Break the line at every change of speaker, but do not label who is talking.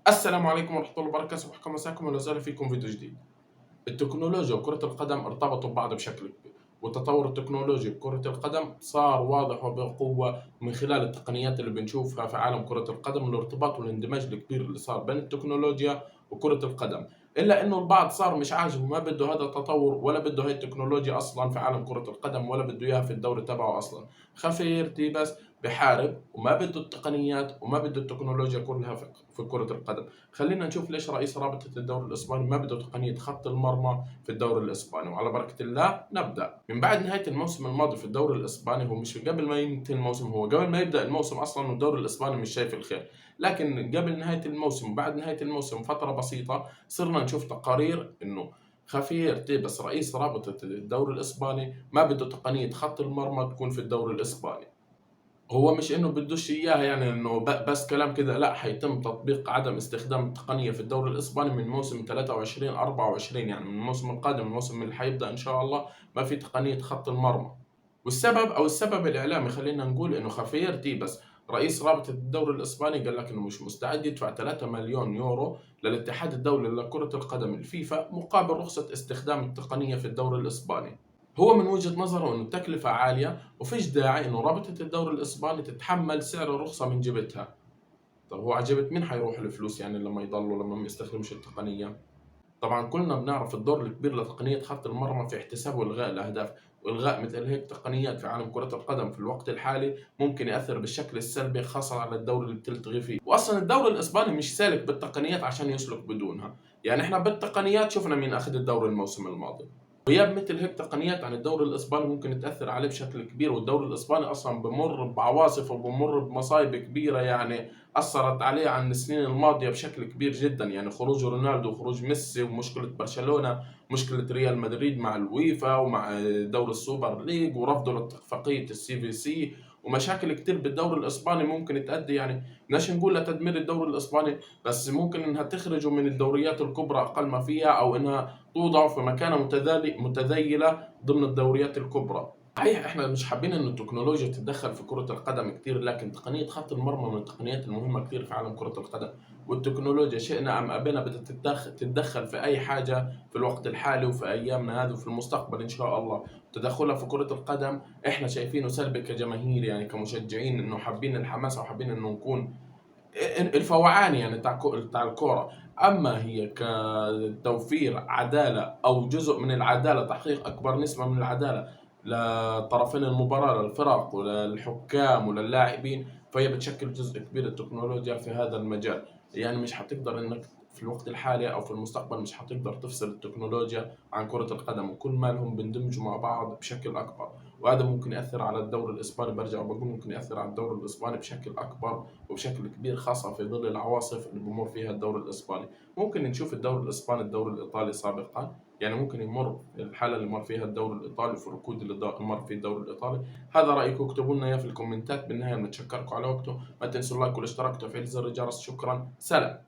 السلام عليكم ورحمة الله وبركاته، صباحكم مساكم ولا زال فيكم فيديو جديد. التكنولوجيا وكرة القدم ارتبطوا ببعض بشكل كبير، والتطور التكنولوجي بكرة القدم صار واضح وبقوة من خلال التقنيات اللي بنشوفها في عالم كرة القدم، والارتباط والاندماج الكبير اللي صار بين التكنولوجيا وكرة القدم. إلا إنه البعض صار مش عاجبه، ما بده هذا التطور ولا بده هاي التكنولوجيا أصلا في عالم كرة القدم، ولا بده إياها في الدوري تبعه أصلا. خفير بس بحارب وما بده التقنيات وما بده التكنولوجيا كلها في كرة القدم. خلينا نشوف ليش رئيس رابطة الدوري الإسباني ما بده تقنية خط المرمى في الدوري الإسباني. وعلى بركة الله نبدأ. من بعد نهاية الموسم الماضي في الدوري الإسباني، هو مش قبل ما ينتهي الموسم، هو قبل ما يبدأ الموسم أصلا والدوري الإسباني مش شايف الخير. لكن قبل نهاية الموسم وبعد نهاية الموسم فترة بسيطة صرنا نشوف تقارير إنه خفير تيبس رئيس رابطة الدوري الإسباني ما بده تقنية خط المرمى تكون في الدوري الإسباني. هو مش إنه بدوش إياها، يعني إنه بس كلام كده، لأ، حيتم تطبيق عدم استخدام التقنية في الدوري الإسباني من موسم 23/24، يعني من الموسم القادم، الموسم اللي حيبدأ إن شاء الله ما في تقنية خط المرمى. السبب الإعلامي خلينا نقول إنه خافير تيبس رئيس رابطة الدوري الإسباني قال لك إنه مش مستعد يدفع 3 مليون يورو للاتحاد الدولي لكرة القدم الفيفا مقابل رخصة استخدام التقنية في الدوري الإسباني. هو من وجهة نظره إنه التكلفة عالية وفيش داعي إنه رابطة الدوري الإسباني تتحمل سعر الرخصة من جيبتها. طب هو على جيبة مين حيروح الفلوس يعني لما ما يستخدمش التقنية؟ طبعا كلنا بنعرف الدور الكبير لتقنية خط المرمى في احتساب والغاء الأهداف، والغاء مثل هيك تقنيات في عالم كرة القدم في الوقت الحالي ممكن يأثر بالشكل السلبي، خاصة على الدوري اللي بتلتغي فيه. وأصلا الدوري الإسباني مش سالك بالتقنيات عشان يسلك بدونها. يعني إحنا بالتقنيات شفنا مين أخذ الدوري الموسم الماضي. غياب مثل هيك تقنيات عن الدوري الاسباني ممكن تاثر عليه بشكل كبير، والدوري الاسباني اصلا بمر بعواصف وبمر بمصايب كبيره، يعني اثرت عليه عن السنين الماضيه بشكل كبير جدا، يعني خروج رونالدو وخروج ميسي ومشكله برشلونه، مشكله ريال مدريد مع الويفا ومع دوري السوبر ليج ورفضه لاتفاقيه السي في سي، ومشاكل كتير بالدوري الاسباني ممكن تؤدي، يعني بدناش نقول لتدمير الدوري الاسباني، بس ممكن انها تخرجه من الدوريات الكبرى اقل ما فيها، او انها توضع في مكانة متذيلة ضمن الدوريات الكبرى. صحيح احنا مش حابين ان التكنولوجيا تتدخل في كرة القدم كتير، لكن تقنية خط المرمى من التقنيات المهمة كتير في عالم كرة القدم. والتكنولوجيا شئنا ام ابينا بدها تتدخل في اي حاجة في الوقت الحالي وفي ايامنا هذه وفي المستقبل ان شاء الله. تدخلها في كرة القدم احنا شايفينه سلبي كجماهير، يعني كمشجعين، انه حابين الحماس وحابين انه نكون الفوعان يعني تاع الكورة. أما هي كتوفير عدالة أو جزء من العدالة، تحقيق أكبر نسبة من العدالة لطرفين المباراة، للفرق وللحكام وللاعبين، فهي بتشكل جزء كبير التكنولوجيا في هذا المجال. يعني مش حتقدر إنك في الوقت الحالي أو في المستقبل مش حتقدر تفصل التكنولوجيا عن كرة القدم، وكل ما لهم بندمجوا مع بعض بشكل أكبر. وهذا ممكن يأثر على الدوري الإسباني، برجع وبقول ممكن يأثر على الدوري الإسباني بشكل أكبر وبشكل كبير، خاصة في ظل العواصف اللي بمر فيها الدوري الإسباني. ممكن نشوف الدوري الإسباني الدوري الإيطالي سابقا، يعني ممكن يمر الحالة اللي مر فيها الدوري الإيطالي في الركود اللي مر فيه الدوري الإيطالي. هذا رأيكم، اكتبوا لنا إياه في الكومنتات. بالنهاية بنتشكركم على وقته، ما تنسوا اللايك والاشتراك وتفعيل زر الجرس. شكرا، سلام.